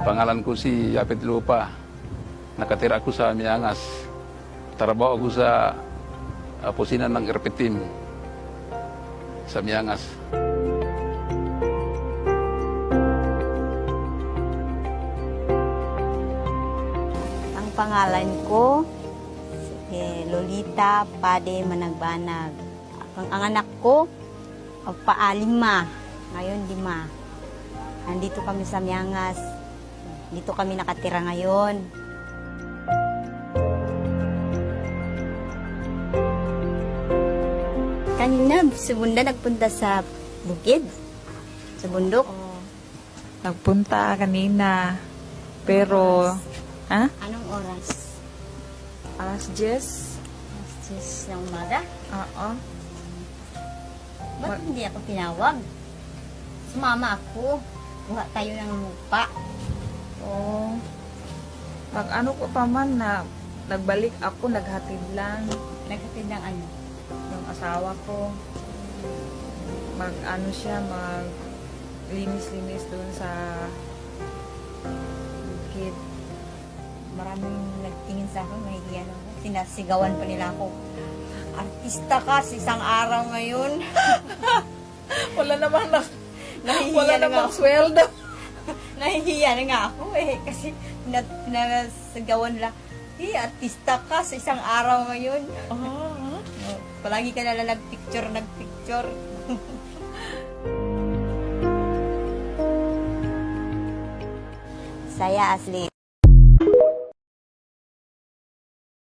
Pangalan ko si Yapit Lupa. Nakatira ako sa Miangas. Trabaho ako sa pusinan ng Erpetim sa Miangas. Ang pangalan ko, Lolita Pade Managbanag. Ang anak ko, paalima. Ngayon, 5. Nandito kami sa Miangas. Dito kami nakatira ngayon. Kanina, si Bunda nagpunta sa bukid. Sa bundok. Nagpunta kanina. Pero, ha? Anong oras? Alas 10? Alas 10 ng umaga? Oo. Ba't hindi ako tinawag? Sumama ako. Buha tayo ng lupa. Oo. Pag ano ko pa man na nagbalik ako, naghatid lang Naghatid ng ano? ng asawa ko. Mag-ano siya, linis-linis doon sa bukid. Maraming nagtingin sa akin, mahihiyan ako. Sinasigawan pa nila ako. Artista ka sa isang araw ngayon. Wala namang Nahihiya wala na nga namang ako. sweldo. Nahihiya na nga ako eh. Kasi pinasigawan nila. Artista ka sa isang araw ngayon. Palagi ka nalang nagpicture. Saya asli.